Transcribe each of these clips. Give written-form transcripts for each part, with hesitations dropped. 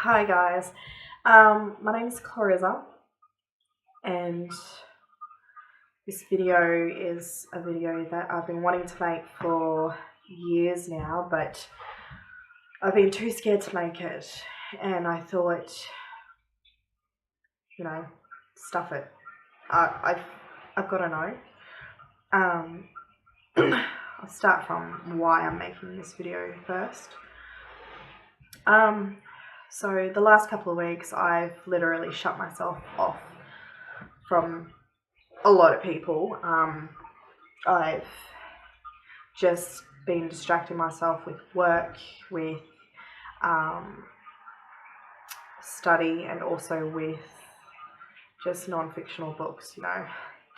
Hi guys, my name is Clariza, and this video is a video that I've been wanting to make for years now, but I've been too scared to make it, and I thought, stuff it. I've got to know. I'll start from why I'm making this video first. So the last couple of weeks, I've literally shut myself off from a lot of people. I've just been distracting myself with work, with study, and also with just non-fictional books,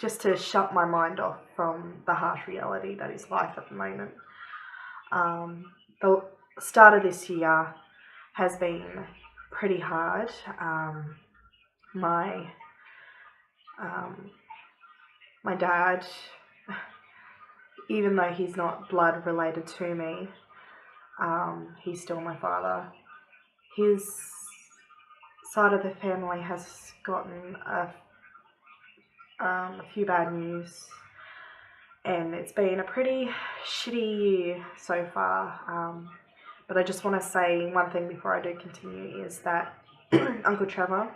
just to shut my mind off from the harsh reality that is life at the moment. The start of this year has been pretty hard. My dad, even though he's not blood related to me, he's still my father. His side of the family has gotten a few bad news, and it's been a pretty shitty year so far. But I just want to say one thing before I do continue is that Uncle Trevor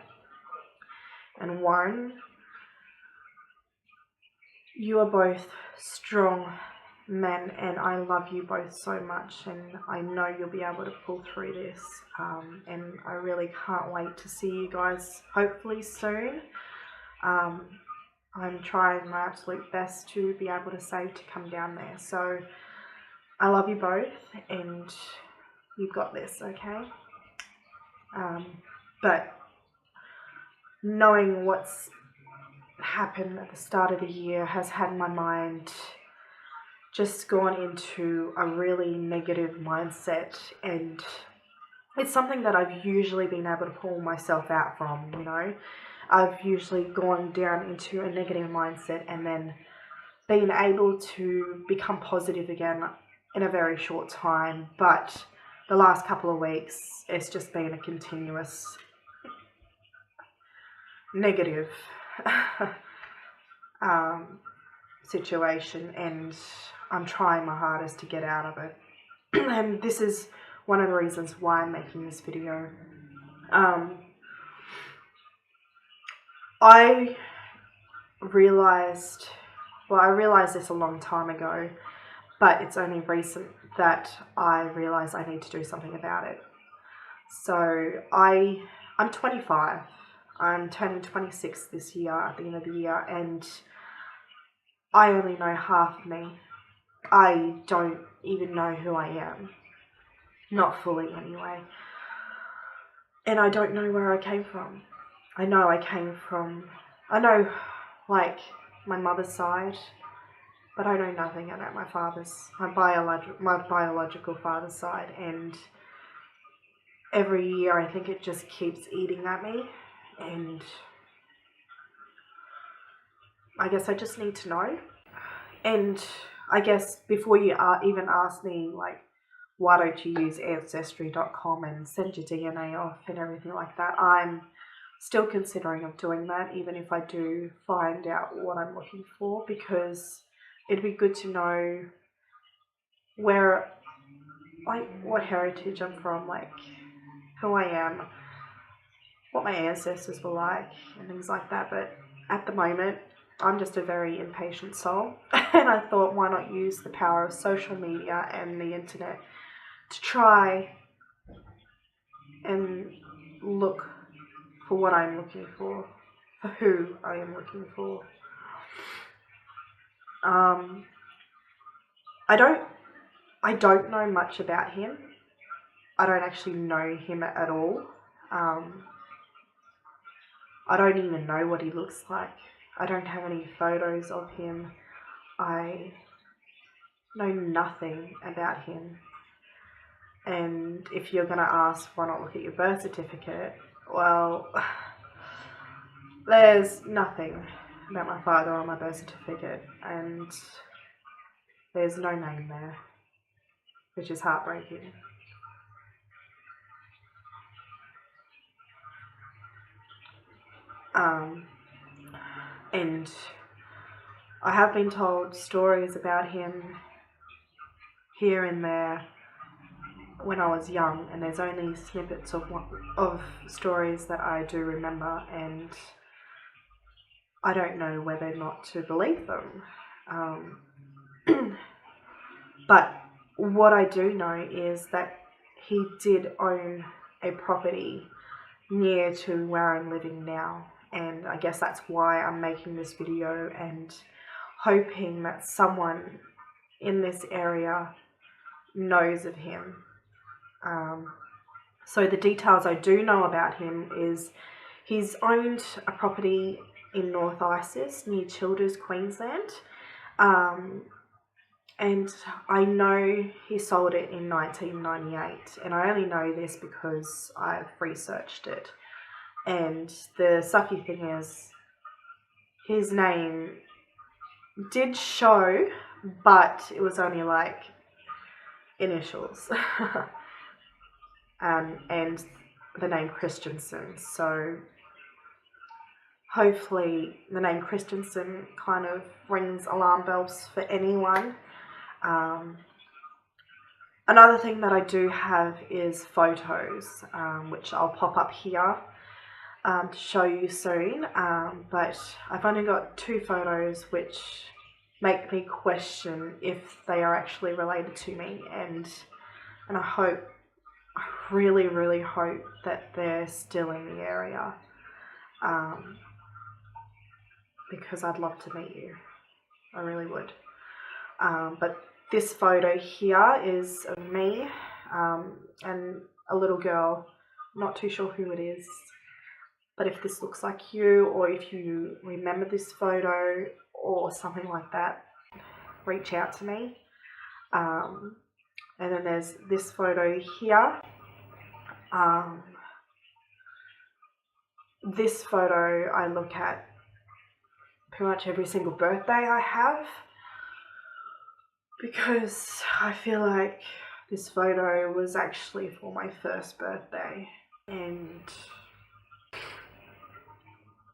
and Warren, you are both strong men, and I love you both so much, and I know you'll be able to pull through this, and I really can't wait to see you guys hopefully soon. I'm trying my absolute best to be able to save to come down there, so I love you both, and you've got this, okay? But knowing what's happened at the start of the year has had my mind just gone into a really negative mindset, and it's something that I've usually been able to pull myself out from. I've usually gone down into a negative mindset and then been able to become positive again in a very short time, but the last couple of weeks it's just been a continuous negative situation, and I'm trying my hardest to get out of it. And this is one of the reasons why I'm making this video. I realized this a long time ago, but it's only recent that I realized I need to do something about it. So I'm 25. I'm turning 26 this year at the end of the year, and I only know half of me. I don't even know who I am. Not fully, anyway. And I don't know where I came from. I know, my mother's side, but I know nothing about my biological father's side, and every year I think it just keeps eating at me, and I guess I just need to know. And I guess before you even ask me, why don't you use Ancestry.com and send your DNA off and everything like that, I'm still considering of doing that, even if I do find out what I'm looking for, because it'd be good to know where, what heritage I'm from, who I am, what my ancestors were like, and things like that. But at the moment, I'm just a very impatient soul, and I thought, why not use the power of social media and the internet to try and look for what I'm looking for who I am looking for. I don't know much about him. I don't actually know him at all. I don't even know what he looks like. I don't have any photos of him. I know nothing about him. And if you're going to ask, why not look at your birth certificate? Well, there's nothing about my father on my birth certificate, and there's no name there, which is heartbreaking. And I have been told stories about him here and there when I was young, and there's only snippets of stories that I do remember, and I don't know whether or not to believe them. But what I do know is that he did own a property near to where I'm living now, and I guess that's why I'm making this video and hoping that someone in this area knows of him. So the details I do know about him is he's owned a property in North Isis near Childers, Queensland, and I know he sold it in 1998, and I only know this because I've researched it. And the sucky thing is, his name did show, but it was only like initials. And the name Christensen. So hopefully the name Christensen kind of rings alarm bells for anyone. Another thing that I do have is photos, which I'll pop up here to show you soon. But I've only got 2 photos which make me question if they are actually related to me, and I really, really hope that they're still in the area, because I'd love to meet you. I really would. But this photo here is of me and a little girl. I'm not too sure who it is, but if this looks like you, or if you remember this photo or something like that, reach out to me. And then there's this photo here. This photo I look at pretty much every single birthday I have, because I feel like this photo was actually for my first birthday, and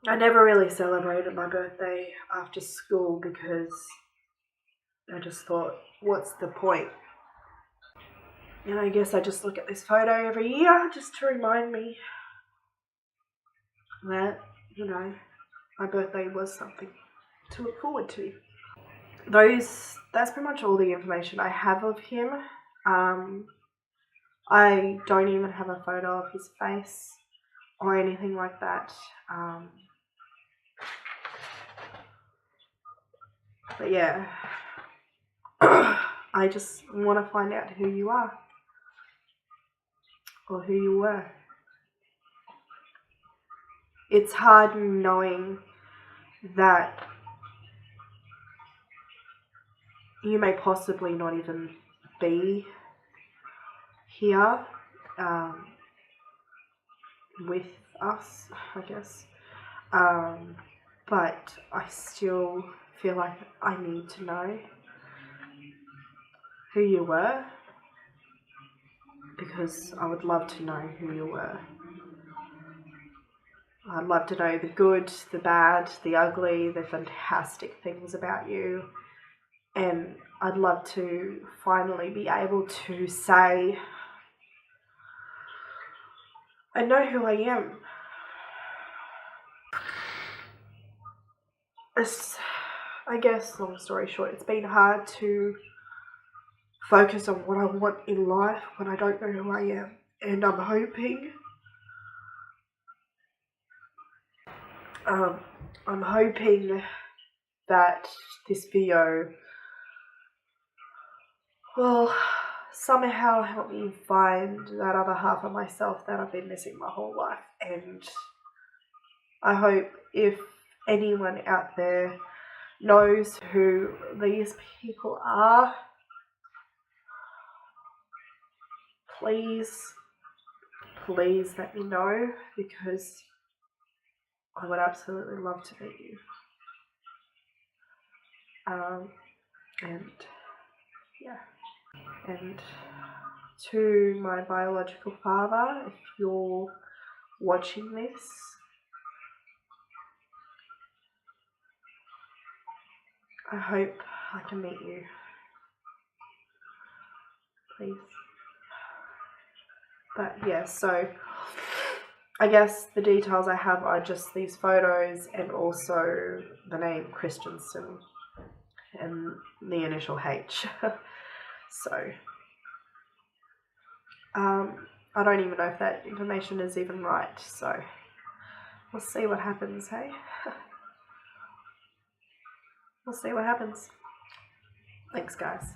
I never really celebrated my birthday after school because I just thought, what's the point? And I guess I just look at this photo every year just to remind me that, my birthday was something to look forward to. That's pretty much all the information I have of him. I don't even have a photo of his face or anything like that. But yeah, I just want to find out who you are, or who you were. It's hard knowing that you may possibly not even be here with us, I guess. But I still feel like I need to know who you were, because I would love to know who you were. I'd love to know the good, the bad, the ugly, the fantastic things about you. And I'd love to finally be able to say, I know who I am. I guess, long story short, it's been hard to focus on what I want in life when I don't know who I am. And I'm hoping that this video will somehow help me find that other half of myself that I've been missing my whole life. And I hope if anyone out there knows who these people are, please let me know, because I would absolutely love to meet you. And yeah, and to my biological father, if you're watching this, I hope I can meet you. Please. But yeah, so I guess the details I have are just these photos and also the name Christensen and the initial H. So I don't even know if that information is even right, so we'll see what happens, hey? We'll see what happens. Thanks, guys.